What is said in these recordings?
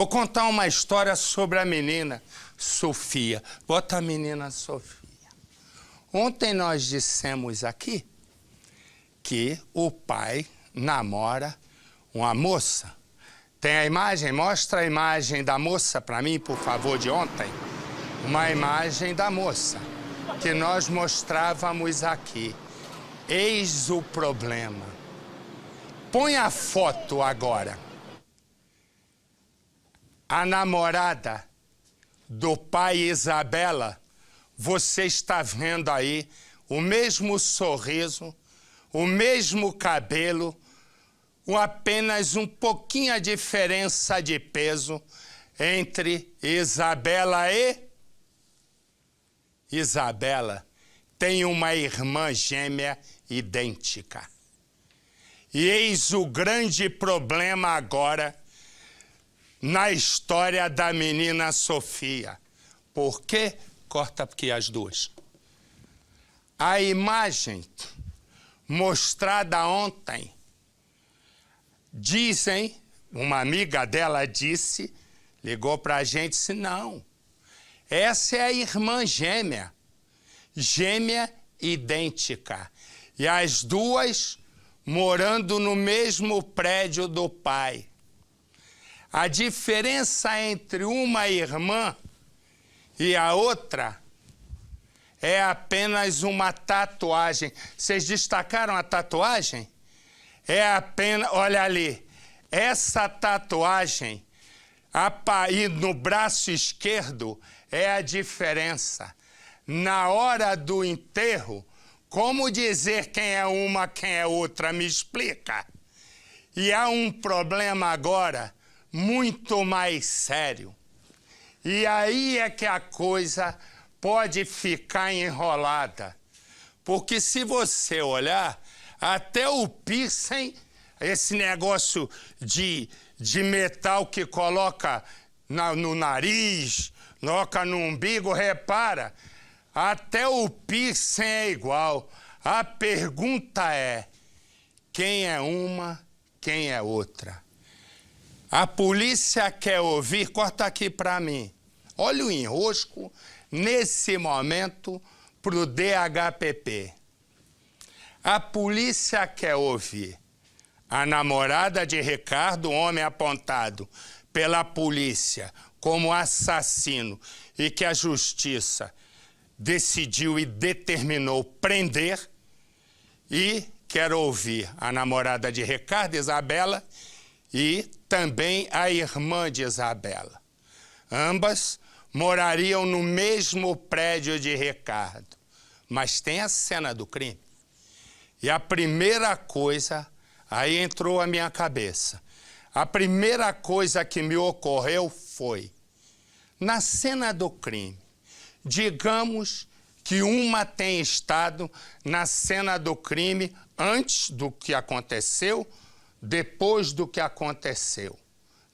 Vou contar uma história sobre a menina Sofia. Bota a menina Sofia. Ontem nós dissemos aqui que o pai namora uma moça. Tem a imagem? Mostra a imagem da moça para mim, por favor, de ontem. Uma imagem da moça que nós mostrávamos aqui. Eis o problema. Põe a foto agora. A namorada do pai Isabela, você está vendo aí o mesmo sorriso, o mesmo cabelo, com apenas um pouquinho a diferença de peso entre Isabela e... Isabela tem uma irmã gêmea idêntica. E eis o grande problema agora na história da menina Sofia. Por quê? Corta aqui as duas. A imagem mostrada ontem, dizem, uma amiga dela disse, ligou para a gente e disse, não, essa é a irmã gêmea, gêmea idêntica. E as duas morando no mesmo prédio do pai. A diferença entre uma irmã e a outra é apenas uma tatuagem. Vocês destacaram a tatuagem? É apenas, olha ali, essa tatuagem aí no braço esquerdo é a diferença. Na hora do enterro, como dizer quem é uma, quem é outra? Me explica. E há um problema agora muito mais sério. E aí é que a coisa pode ficar enrolada. Porque se você olhar, até o piercing, esse negócio de metal que coloca no nariz, coloca no umbigo, repara, até o piercing é igual. A pergunta é, quem é uma, quem é outra? A polícia quer ouvir, corta aqui para mim. Olha o enrosco, nesse momento, para o DHPP. A polícia quer ouvir a namorada de Ricardo, homem apontado pela polícia como assassino e que a justiça decidiu e determinou prender, e quer ouvir a namorada de Ricardo, Isabela, e também a irmã de Isabela. Ambas morariam no mesmo prédio de Ricardo. Mas tem a cena do crime. E a primeira coisa, aí entrou a minha cabeça. A primeira coisa que me ocorreu foi, na cena do crime, digamos que uma tem estado na cena do crime antes do que aconteceu, depois do que aconteceu,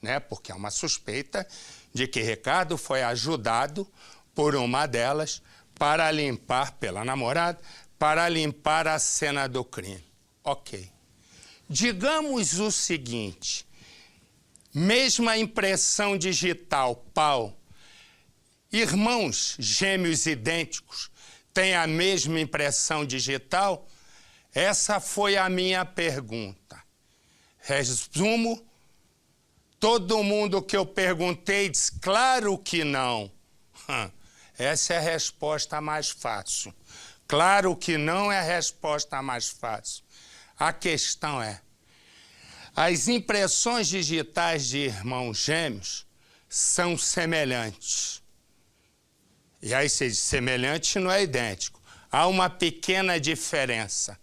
né? Porque é uma suspeita de que Ricardo foi ajudado por uma delas para limpar, pela namorada, para limpar a cena do crime. Ok. Digamos o seguinte, mesma impressão digital, pau, irmãos gêmeos idênticos têm a mesma impressão digital? Essa foi a minha pergunta. Resumo, todo mundo que eu perguntei diz, claro que não. Essa é a resposta mais fácil. Claro que não é a resposta mais fácil. A questão é, as impressões digitais de irmãos gêmeos são semelhantes. E aí você diz, semelhante não é idêntico. Há uma pequena diferença.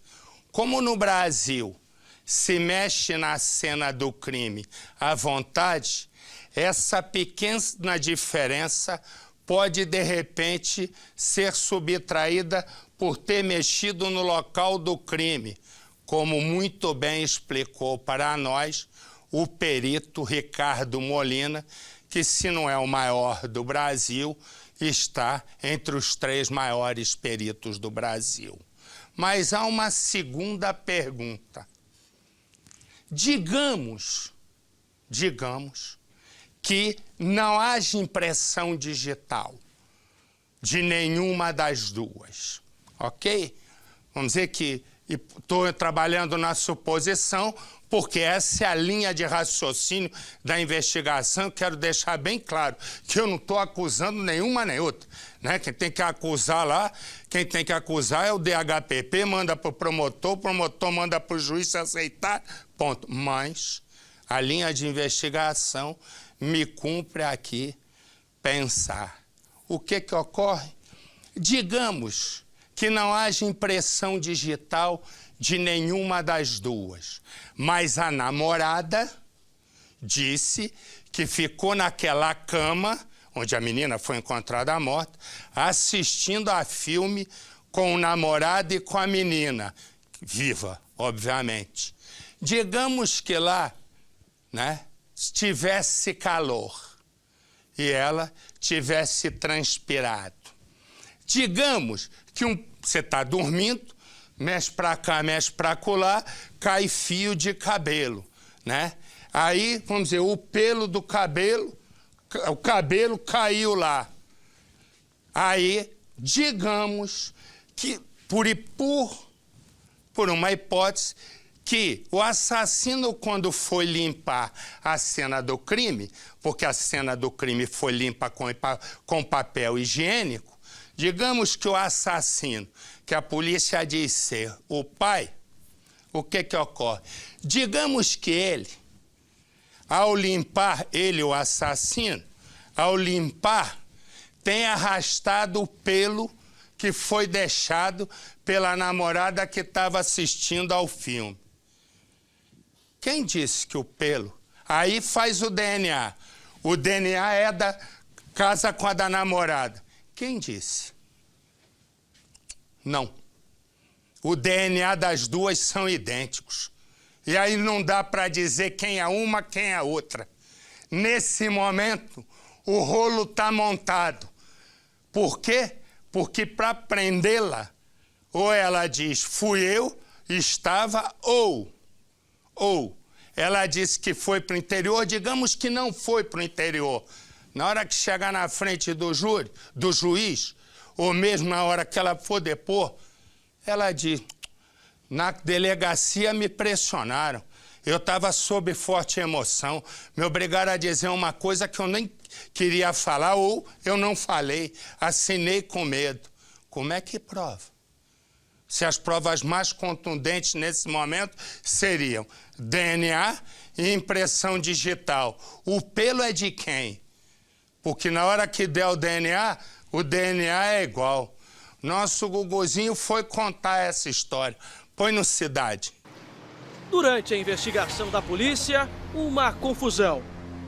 Como no Brasil se mexe na cena do crime à vontade, essa pequena diferença pode, de repente, ser subtraída por ter mexido no local do crime, como muito bem explicou para nós o perito Ricardo Molina, que, se não é o maior do Brasil, está entre os 3 maiores peritos do Brasil. Mas há uma segunda pergunta. Digamos que não haja impressão digital de nenhuma das duas, ok? Vamos dizer que estou trabalhando na suposição, porque essa é a linha de raciocínio da investigação. Quero deixar bem claro que eu não estou acusando nenhuma nem outra, né? Quem tem que acusar lá, quem tem que acusar é o DHPP, manda para o promotor manda para o juiz se aceitar, ponto. Mas a linha de investigação me cumpre aqui pensar. O que ocorre? Digamos que não haja impressão digital de nenhuma das duas, mas a namorada disse que ficou naquela cama, onde a menina foi encontrada morta, assistindo a filme com o namorado e com a menina, viva, obviamente. Digamos que lá, né, tivesse calor e ela tivesse transpirado. Digamos que você está dormindo, mexe para cá, mexe para colar, cai fio de cabelo, né? Aí, vamos dizer, o pelo do cabelo, o cabelo caiu lá. Aí, digamos que, por uma hipótese, que o assassino, quando foi limpar a cena do crime, porque a cena do crime foi limpa com papel higiênico, digamos que o assassino, que a polícia diz ser o pai, o que ocorre? Digamos que ele, ao limpar, o assassino, ao limpar, tem arrastado o pelo que foi deixado pela namorada que estava assistindo ao filme. Quem disse que o pelo? Aí faz o DNA. O DNA é da casa com a da namorada. Quem disse? Não. O DNA das duas são idênticos. E aí não dá para dizer quem é uma, quem é outra. Nesse momento, o rolo está montado. Por quê? Porque para prendê-la, ou ela diz, fui eu, estava, ou ela disse que foi para o interior, digamos que não foi para o interior. Na hora que chegar na frente do júri, do juiz, ou mesmo na hora que ela for depor, ela diz, na delegacia me pressionaram, eu estava sob forte emoção, me obrigaram a dizer uma coisa que eu nem queria falar, ou eu não falei, assinei com medo. Como é que prova? Se as provas mais contundentes nesse momento seriam DNA e impressão digital. O pelo é de quem? Porque na hora que der o DNA é igual. Nosso Guguzinho foi contar essa história. Põe no Cidade. Durante a investigação da polícia, uma confusão.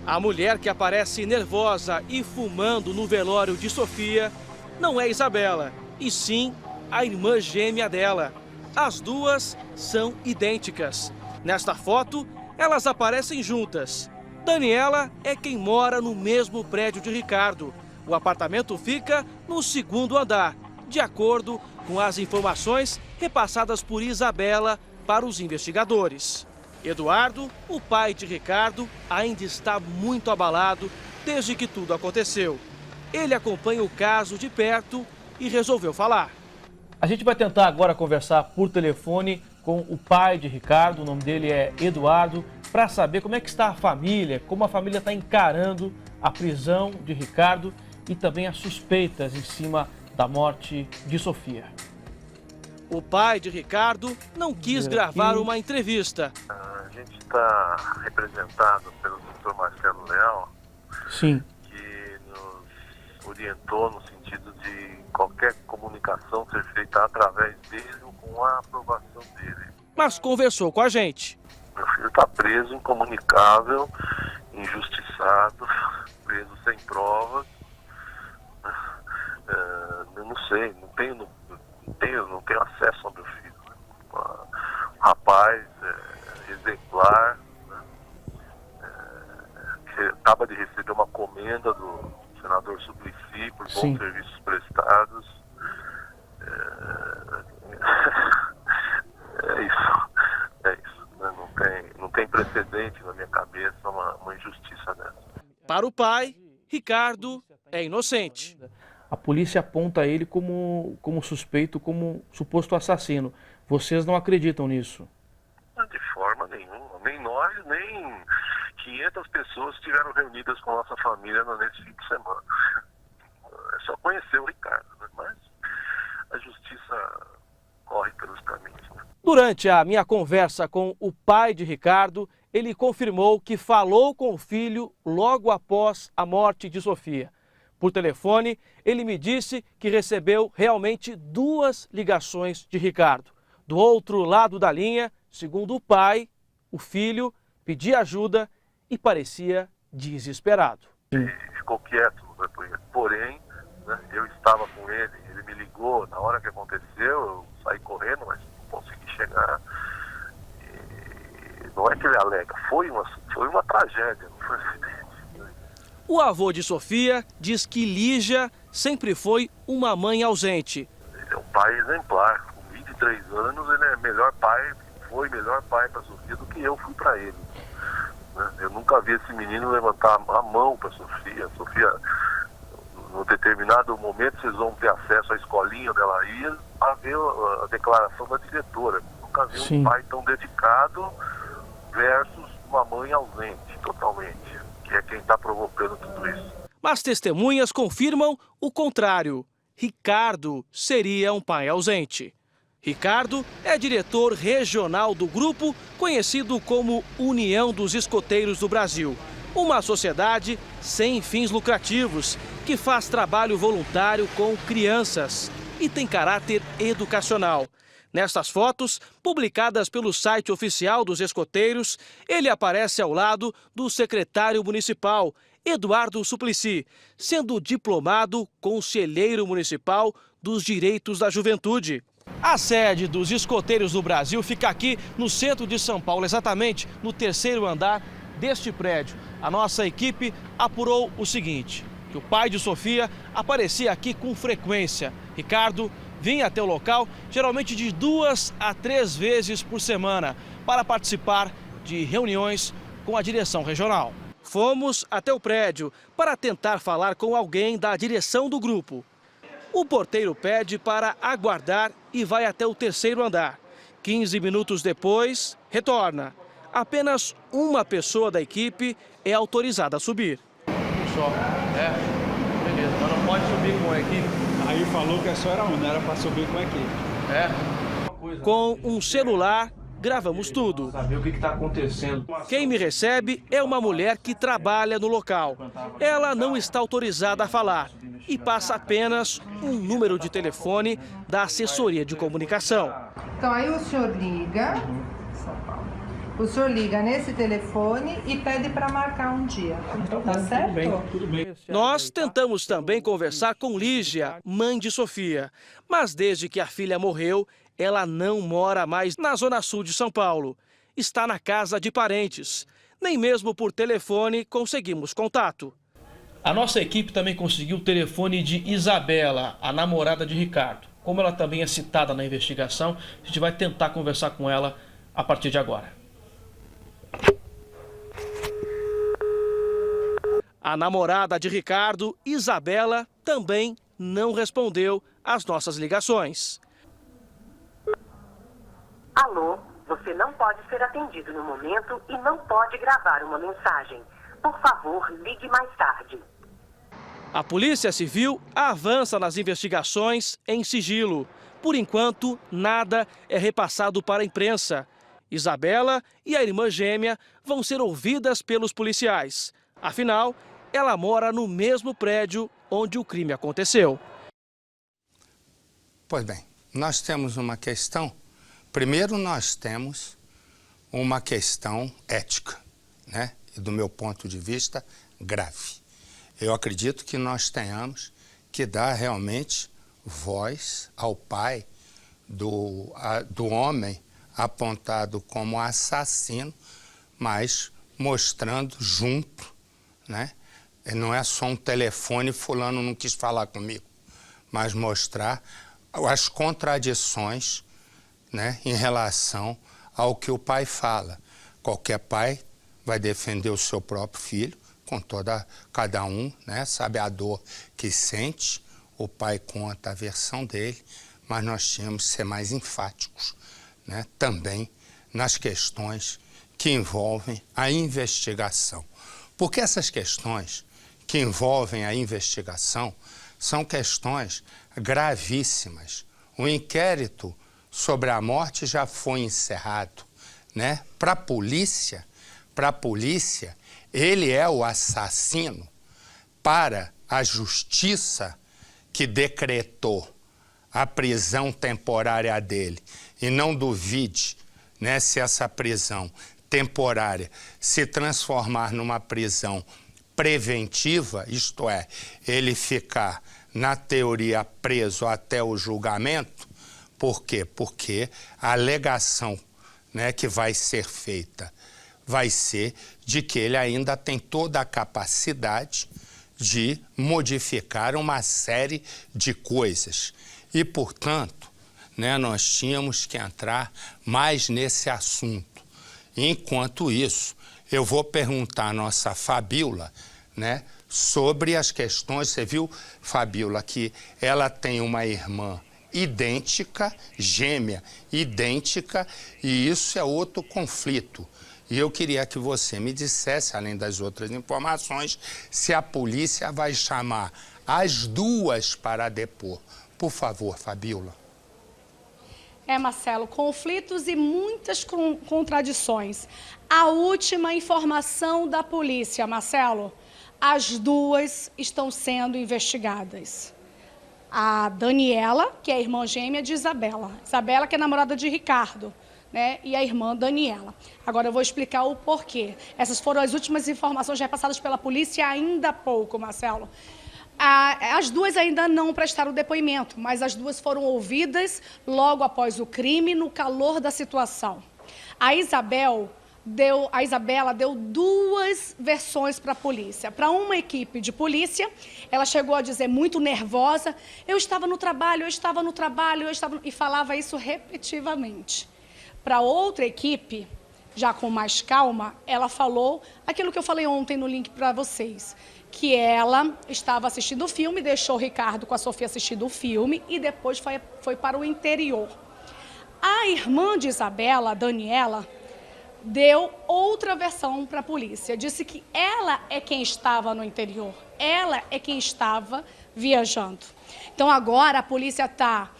A mulher que aparece nervosa e fumando no velório de Sofia não é Isabela, e sim a irmã gêmea dela. As duas são idênticas. Nesta foto, elas aparecem juntas. Daniela é quem mora no mesmo prédio de Ricardo. O apartamento fica no 2º andar, de acordo com as informações repassadas por Isabela para os investigadores. Eduardo, o pai de Ricardo, ainda está muito abalado desde que tudo aconteceu. Ele acompanha o caso de perto e resolveu falar. A gente vai tentar agora conversar por telefone com o pai de Ricardo, o nome dele é Eduardo, para saber como é que está a família, como a família está encarando a prisão de Ricardo e também as suspeitas em cima da morte de Sofia. O pai de Ricardo não quis gravar uma entrevista. A gente está representado pelo Dr. Marcelo Leal, Sim. que nos orientou no sentido de qualquer comunicação ser feita através dele ou com a aprovação dele. Mas conversou com a gente. Meu filho está preso, incomunicável, injustiçado, preso sem provas. Eu não sei, não tenho acesso ao meu filho. Um rapaz exemplar, que acaba de receber uma comenda do senador Suplicy por bons serviços prestados. É isso. Não tem precedente na minha cabeça uma injustiça dessa. Para o pai, Ricardo é inocente. A polícia aponta ele como suspeito, como suposto assassino. Vocês não acreditam nisso? De forma nenhuma. Nem nós, nem 500 pessoas estiveram reunidas com nossa família nesse fim de semana. É só conhecer o Ricardo, né? Mas a justiça corre pelos caminhos. Né? Durante a minha conversa com o pai de Ricardo, ele confirmou que falou com o filho logo após a morte de Sofia. Por telefone, ele me disse que recebeu realmente 2 ligações de Ricardo. Do outro lado da linha, segundo o pai, o filho pedia ajuda e parecia desesperado. Ele ficou quieto no depoimento. Porém, né, eu estava com ele me ligou na hora que aconteceu, eu saí correndo, mas não consegui chegar. E não é que ele alega, foi uma tragédia, não foi um acidente. O avô de Sofia diz que Lígia sempre foi uma mãe ausente. Ele é um pai exemplar. Com 23 anos, ele é melhor pai, foi melhor pai para Sofia do que eu fui para ele. Eu nunca vi esse menino levantar a mão para Sofia. Sofia, num determinado momento, vocês vão ter acesso à escolinha dela ir a ver a declaração da diretora. Nunca vi um pai tão dedicado versus uma mãe ausente, totalmente. Que é quem está provocando tudo isso. Mas testemunhas confirmam o contrário. Ricardo seria um pai ausente. Ricardo é diretor regional do grupo, conhecido como União dos Escoteiros do Brasil. Uma sociedade sem fins lucrativos, que faz trabalho voluntário com crianças e tem caráter educacional. Nestas fotos, publicadas pelo site oficial dos escoteiros, ele aparece ao lado do secretário municipal, Eduardo Suplicy, sendo diplomado conselheiro municipal dos direitos da juventude. A sede dos escoteiros do Brasil fica aqui no centro de São Paulo, exatamente no 3º andar deste prédio. A nossa equipe apurou o seguinte, que o pai de Sofia aparecia aqui com frequência. Ricardo vinha até o local geralmente de 2 a 3 vezes por semana para participar de reuniões com a direção regional. Fomos até o prédio para tentar falar com alguém da direção do grupo. O porteiro pede para aguardar e vai até o 3º andar. 15 minutos depois, retorna. Apenas uma pessoa da equipe é autorizada a subir. Só, beleza, mas não pode subir com a equipe. Aí falou que só era um, não era para subir com a equipe. Com um celular, gravamos tudo. Saber o que está acontecendo. Quem me recebe é uma mulher que trabalha no local. Ela não está autorizada a falar e passa apenas um número de telefone da assessoria de comunicação. Então aí o senhor liga, o senhor liga nesse telefone e pede para marcar um dia. Tá certo? Tudo bem. Nós tentamos também conversar com Lígia, mãe de Sofia. Mas desde que a filha morreu, ela não mora mais na zona sul de São Paulo. Está na casa de parentes. Nem mesmo por telefone conseguimos contato. A nossa equipe também conseguiu o telefone de Isabela, a namorada de Ricardo. Como ela também é citada na investigação, a gente vai tentar conversar com ela a partir de agora. A namorada de Ricardo, Isabela, também não respondeu às nossas ligações. Alô, você não pode ser atendido no momento e não pode gravar uma mensagem. Por favor, ligue mais tarde. A Polícia Civil avança nas investigações em sigilo. Por enquanto, nada é repassado para a imprensa. Isabela e a irmã gêmea vão ser ouvidas pelos policiais. Afinal, ela mora no mesmo prédio onde o crime aconteceu. Pois bem, nós temos uma questão. Primeiro, nós temos uma questão ética, né? E do meu ponto de vista, grave. Eu acredito que nós tenhamos que dar realmente voz ao pai do homem apontado como assassino, mas mostrando junto, né? Não é só um telefone, fulano não quis falar comigo, mas mostrar as contradições, né, em relação ao que o pai fala. Qualquer pai vai defender o seu próprio filho, com cada um, né, sabe a dor que sente, o pai conta a versão dele, mas nós tínhamos que ser mais enfáticos, né, também nas questões que envolvem a investigação. Porque essas questões que envolvem a investigação são questões gravíssimas. O inquérito sobre a morte já foi encerrado, né? Para a polícia, ele é o assassino. Para a justiça que decretou a prisão temporária dele, e não duvide, né, se essa prisão temporária se transformar numa prisão preventiva, isto é, ele ficar, na teoria, preso até o julgamento. Por quê? Porque a alegação, né, que vai ser feita vai ser de que ele ainda tem toda a capacidade de modificar uma série de coisas. E, portanto, né, nós tínhamos que entrar mais nesse assunto. Enquanto isso, eu vou perguntar à nossa Fabíola, né, sobre as questões. Você viu, Fabíola, que ela tem uma irmã idêntica, gêmea idêntica, e isso é outro conflito. E eu queria que você me dissesse, além das outras informações, se a polícia vai chamar as duas para depor. Por favor, Fabíola. Marcelo, conflitos e muitas contradições. A última informação da polícia, Marcelo, as duas estão sendo investigadas. A Daniela, que é a irmã gêmea de Isabela. Isabela, que é namorada de Ricardo, né? E a irmã Daniela. Agora eu vou explicar o porquê. Essas foram as últimas informações repassadas pela polícia ainda há pouco, Marcelo. As duas ainda não prestaram depoimento, mas as duas foram ouvidas logo após o crime, no calor da situação. A Isabela deu duas versões para a polícia. Para uma equipe de polícia, ela chegou a dizer muito nervosa, eu estava no trabalho, e falava isso repetitivamente. Para outra equipe, já com mais calma, ela falou aquilo que eu falei ontem no link para vocês, que ela estava assistindo o filme, deixou o Ricardo com a Sofia assistindo o filme e depois foi para o interior. A irmã de Isabela, a Daniela, deu outra versão para a polícia. Disse que ela é quem estava no interior, ela é quem estava viajando. Então agora a polícia está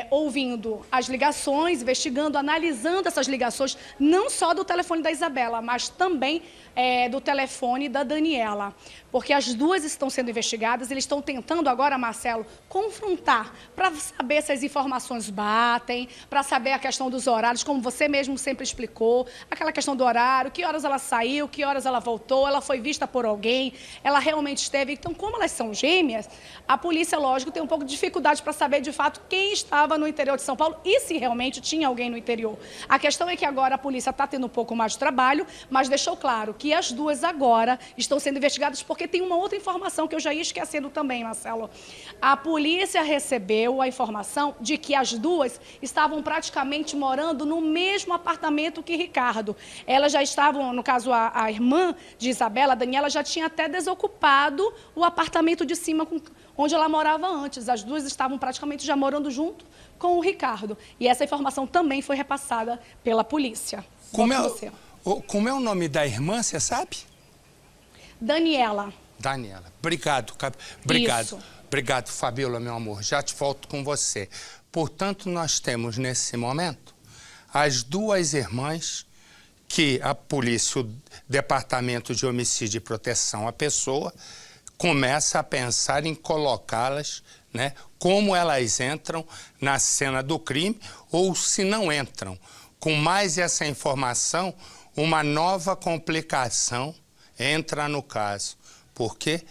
ouvindo as ligações, investigando, analisando essas ligações, não só do telefone da Isabela, mas também do telefone da Daniela. Porque as duas estão sendo investigadas, eles estão tentando agora, Marcelo, confrontar, para saber se as informações batem, para saber a questão dos horários, como você mesmo sempre explicou, aquela questão do horário, que horas ela saiu, que horas ela voltou, ela foi vista por alguém, ela realmente esteve. Então, como elas são gêmeas, a polícia, lógico, tem um pouco de dificuldade para saber, de fato, quem estava no interior de São Paulo e se realmente tinha alguém no interior. A questão é que agora a polícia está tendo um pouco mais de trabalho, mas deixou claro que as duas agora estão sendo investigadas, porque tem uma outra informação que eu já ia esquecendo também, Marcelo. A polícia recebeu a informação de que as duas estavam praticamente morando no mesmo apartamento que Ricardo. Elas já estavam, no caso, a irmã de Isabela, a Daniela, já tinha até desocupado o apartamento de cima onde ela morava antes. As duas estavam praticamente já morando junto com o Ricardo. E essa informação também foi repassada pela polícia. Como é o nome da irmã, você sabe? Daniela. Daniela. Obrigado. Isso. Obrigado, Fabíola, meu amor. Já te volto com você. Portanto, nós temos, nesse momento, as duas irmãs que a polícia, o Departamento de Homicídio e Proteção à Pessoa, começa a pensar em colocá-las, né, como elas entram na cena do crime, ou se não entram. Com mais essa informação, uma nova complicação entra no caso. Por quê?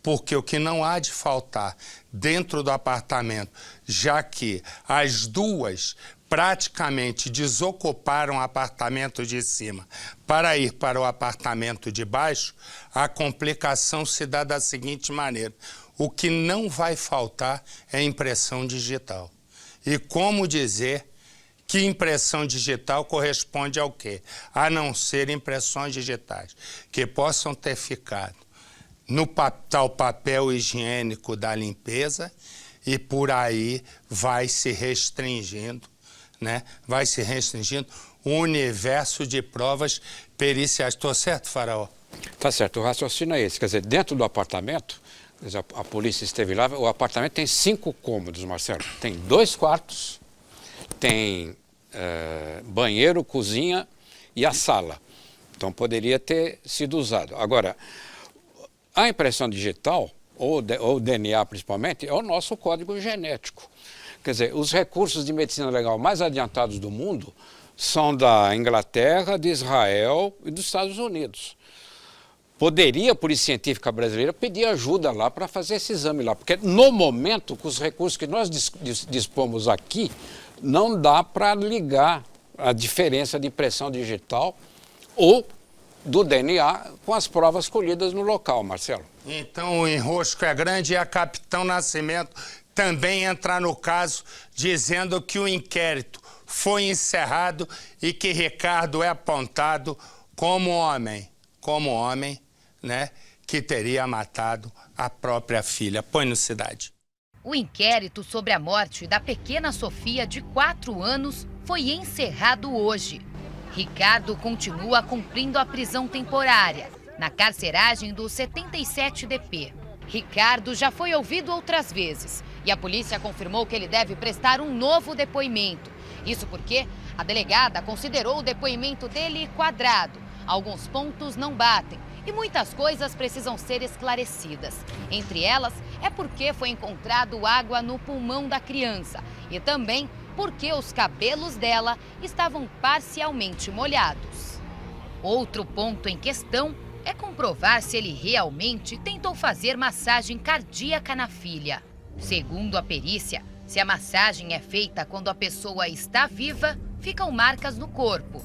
Porque o que não há de faltar dentro do apartamento, já que as duas praticamente desocuparam o apartamento de cima para ir para o apartamento de baixo, a complicação se dá da seguinte maneira: o que não vai faltar é impressão digital. E como dizer que impressão digital corresponde ao quê? A não ser impressões digitais, que possam ter ficado no tal papel higiênico da limpeza, e por aí vai se restringindo, né? Vai se restringindo o universo de provas periciais. Estou certo, Faraó? Tá certo, o raciocínio é esse. Quer dizer, dentro do apartamento, a polícia esteve lá, o apartamento tem 5 cômodos, Marcelo. Tem 2 quartos, tem banheiro, cozinha e a sala. Então poderia ter sido usado. Agora, a impressão digital, ou DNA principalmente, é o nosso código genético. Quer dizer, os recursos de medicina legal mais adiantados do mundo são da Inglaterra, de Israel e dos Estados Unidos. Poderia a Polícia Científica Brasileira pedir ajuda lá para fazer esse exame lá, porque no momento, com os recursos que nós dispomos aqui, não dá para ligar a diferença de impressão digital ou do DNA com as provas colhidas no local, Marcelo. Então o enrosco é grande e a Capitão Nascimento também entra no caso, dizendo que o inquérito foi encerrado e que Ricardo é apontado como homem, né, que teria matado a própria filha. Põe no Cidade. O inquérito sobre a morte da pequena Sofia, de 4 anos, foi encerrado hoje. Ricardo continua cumprindo a prisão temporária, na carceragem do 77DP. Ricardo já foi ouvido outras vezes e a polícia confirmou que ele deve prestar um novo depoimento. Isso porque a delegada considerou o depoimento dele quadrado. Alguns pontos não batem e muitas coisas precisam ser esclarecidas. Entre elas, é porque foi encontrado água no pulmão da criança e também porque os cabelos dela estavam parcialmente molhados. Outro ponto em questão é comprovar se ele realmente tentou fazer massagem cardíaca na filha. Segundo a perícia, se a massagem é feita quando a pessoa está viva, ficam marcas no corpo.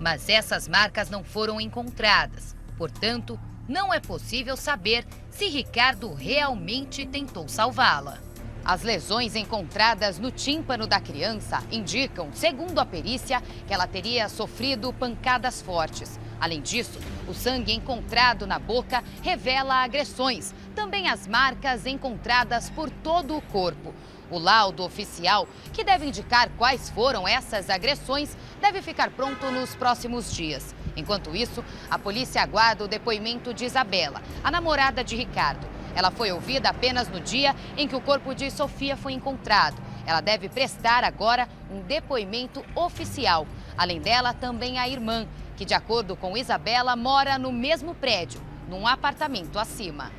Mas essas marcas não foram encontradas. Portanto, não é possível saber se Ricardo realmente tentou salvá-la. As lesões encontradas no tímpano da criança indicam, segundo a perícia, que ela teria sofrido pancadas fortes. Além disso, o sangue encontrado na boca revela agressões, também as marcas encontradas por todo o corpo. O laudo oficial, que deve indicar quais foram essas agressões, deve ficar pronto nos próximos dias. Enquanto isso, a polícia aguarda o depoimento de Isabela, a namorada de Ricardo. Ela foi ouvida apenas no dia em que o corpo de Sofia foi encontrado. Ela deve prestar agora um depoimento oficial. Além dela, também a irmã, que, de acordo com Isabela, mora no mesmo prédio, num apartamento acima.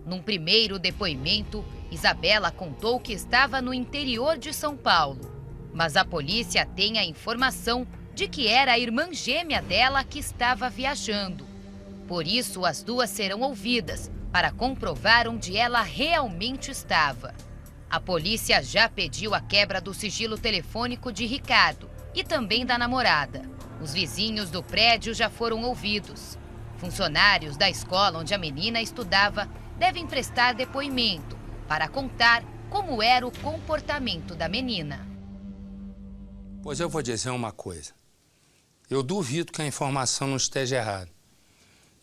Num primeiro depoimento, Isabela contou que estava no interior de São Paulo. Mas a polícia tem a informação de que era a irmã gêmea dela que estava viajando. Por isso, as duas serão ouvidas para comprovar onde ela realmente estava. A polícia já pediu a quebra do sigilo telefônico de Ricardo e também da namorada. Os vizinhos do prédio já foram ouvidos. Funcionários da escola onde a menina estudava devem prestar depoimento para contar como era o comportamento da menina. Pois eu vou dizer uma coisa. Eu duvido que a informação não esteja errada,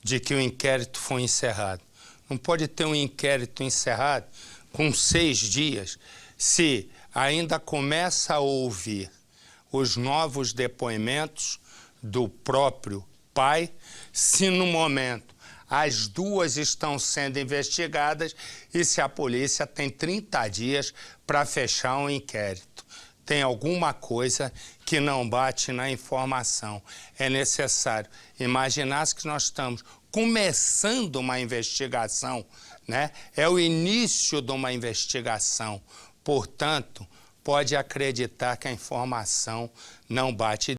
de que o inquérito foi encerrado. Não pode ter um inquérito encerrado com 6 dias se ainda começa a ouvir os novos depoimentos do próprio pai, se no momento as duas estão sendo investigadas e se a polícia tem 30 dias para fechar um inquérito. Tem alguma coisa que não bate na informação. É necessário imaginar que nós estamos começando uma investigação, né? É o início de uma investigação. Portanto, pode acreditar que a informação não bate.